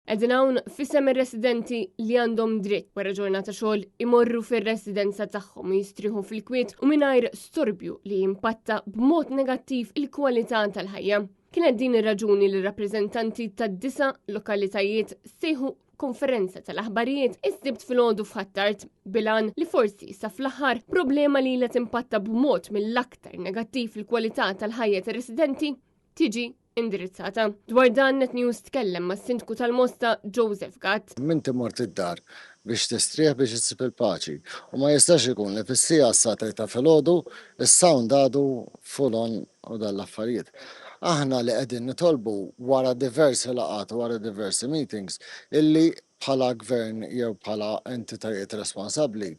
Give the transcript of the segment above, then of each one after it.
Qegħdin hawn f'isem ir-residenti li għandhom dritt wara ġurnata xogħol imorru fir-residenza tagħhom jistrieħu fil-kwiet u mingħajr storbju li jimpatta b'mod negattiv il-kwalità tal-ħajja. Kienet din ir-raġuni li rappreżentanti tad-9 lokalitajiet sejħu konferenza tal-aħbarijiet is-sibt filgħodu f'Ħattart bilan li forsi sa fl-aħħar problema li la timpatta b'mod mill-aktar negattiv il-kwalità tal-ħajja tar-residenti tiġi indirizzata. Dwar dan Net News tkellem mas-Sindku tal-Mosta Joseph Gatt. Minti mort id-dar biex tistrieħ biex issib il-paċi u ma jistax ikun li fis-sija s-satej ta' filgħodu is-sound għadu full on u dal-affarijiet. Aħna li qegħdin nitolbu wara diversi laqat, wara diversi meetings, illi bħala gvern jew bħala entitajiet responsabbli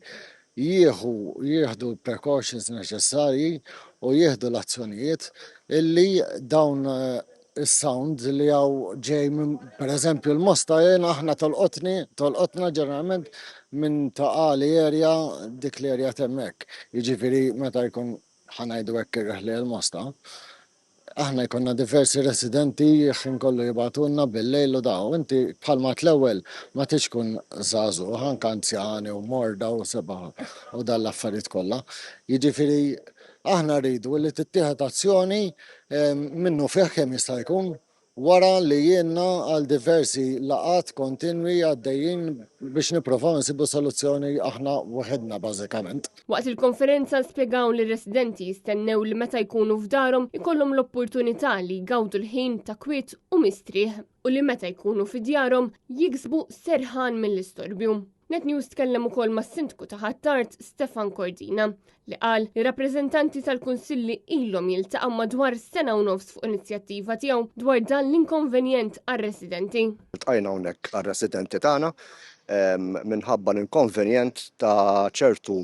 jieħdu l-precautions neċessarji u jieħdu l-azzjonijiet illi dawn is-sound li għaw ġej minn pereżempju l-Mosta aħna tolqotna ġeneralment minn taqali area dik l-area temmek. Jiġifieri meta jkun ħanajdu hekk ir-reħli l-Mosta. Aħna jkollna diversi residenti ħin kollu jibatulna bil-lejl u daw. Inti bħalma l-ewwel ma tix tkun żagħżugħ anke anzjani u morda u sebaħ u dal-affarijiet kollha. Jiġifieri aħna rridu li tittieħed azzjoni minnu fih kemm jista' jkun wara li jienna għal diversi laqat kontinwi għaddejjin biex nipprovaw nsibu soluzzjoni aħna waħedna bażikament. Waqt il-konferenza spjegaw li residenti jistennew li meta jkunu f'darhom ikollhom l-opportunità li jgawdu l-ħin ta' kwiet u mistrieħ u li meta jkunu f'djarhom jiksbu serħan mill-istorbju. Net News tkellem ukoll mas-Sindku ta' Ħattart Stefan Kordina li qal li rappreżentanti tal-Kunsilli ilhom jiltaqgħu madwar sena u nofs fuq inizjattiva tiegħu dwar dan l-inkonvenjent għar-residenti. Tqajna hawnhekk għar-residenti tagħna minħabba l-inkonvenjent ta' ċertu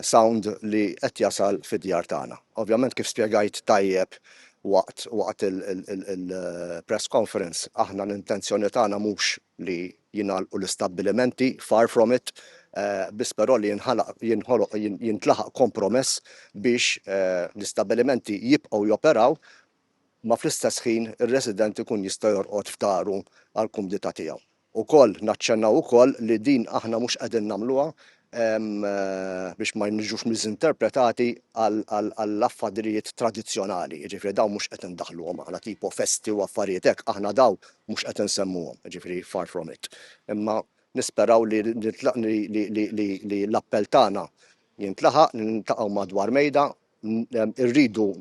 sound li qed jasal fid-djar tagħna. Ovvjament kif spjegajt tajjeb waqt il-press conference aħna l-intenzjoni tagħna mhux li jingħalqu l-istabbilimenti, far from it, biss però li jintlaħaq kompromess biex l-istabbilimenti jibqgħu joperaw ma fl-istess ħin ir-resident ikun jista' jorqod f'daru għall-kumdità tiegħu. Ukoll naċċennaw ukoll li din aħna mhux qegħdin nagħmluha biex ma jniġux miżinterpretati għall-affarijiet tradizzjonali, jiġifieri dawn mhux qed indaħluhom aħna tipo festi u affarijiet hekk aħna dawn mhux qed insemmuhom, jiġifieri far from it. Imma nisperaw li l-appell tagħna jintlaħaq niltaqgħu madwar mejda, irridu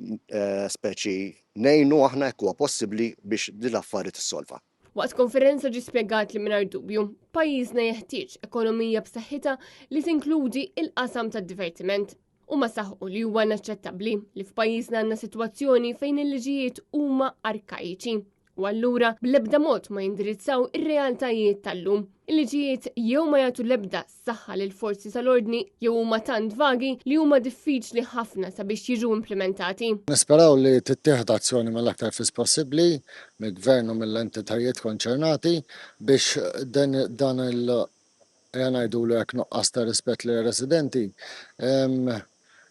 speċi ngħinu aħna jekk huwa possibbli biex din l-affarijiet issolva. Waqt konferenza ġi spjegat li mingħajr dubju, pajjiżna jeħtieġ ekonomija b'saħħitha li tinkludi il-qasam tad-divertiment. U ma saħħu li huwa naċċettabbli li f'pajjiżna għandna sitwazzjoni fejn il-liġijiet huma arkaiċi. U allura bl-ebda mod ma jindirizzaw ir-realtajiet tal-lum. Il-liġijiet jew ma jagħtu l-ebda saħħa lil forzi tal-ordni jew huma tant vagi li huma diffiċli ħafna sabiex jiġu implementati. Nisperaw li tittieħed azzjoni mill-aktar fis possibbli mill-gvern u mill-entitajiet konċernati biex dan ngħidulu hekk nuqqas ta' rispett lil residenti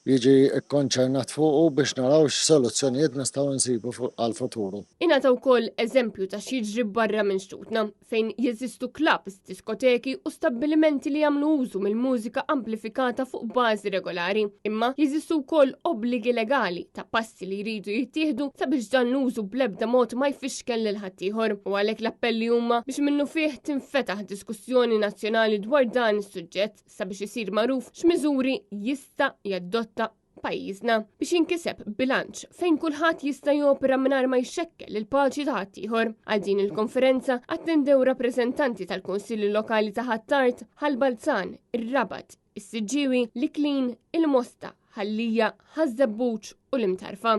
jiġi kkonċernat fuqu biex naraw x'soluzzjonijiet nistgħu nsibu għall-futuru. Ingħata wkoll eżempju ta' x'jiġri barra minn xtutna fejn jeżistu klabs, diskoteki u stabbilimenti li jagħmlu użu mill-mużika amplifikata fuq bażi regolari. Imma jeżistu wkoll obbligi legali ta' passi li jridu jittieħdu sabiex dan l-użu bl-ebda mod ma jfixkel lil ħaddieħor. U għalhekk l-appelli huma biex minnu fih tinfetaħ diskussjoni nazzjonali dwar dan is-suġġett sabiex isir magħruf x'miżuri jista' jadotta pajjiżna biex jinkiseb bilanċ fejn kulħadd jista' jopera mingħajr ma jxekkel il-paċi ta' ħaddieħor. Għal din il-konferenza attendew rappreżentanti tal-Kunsilli Lokali ta' Ħattart, Ħalbalzan, ir-Rabat, is-Siġġiewi, l-Iklin, il-Mosta, Ħallija, Ħażabbuċ u l-Imtarfa.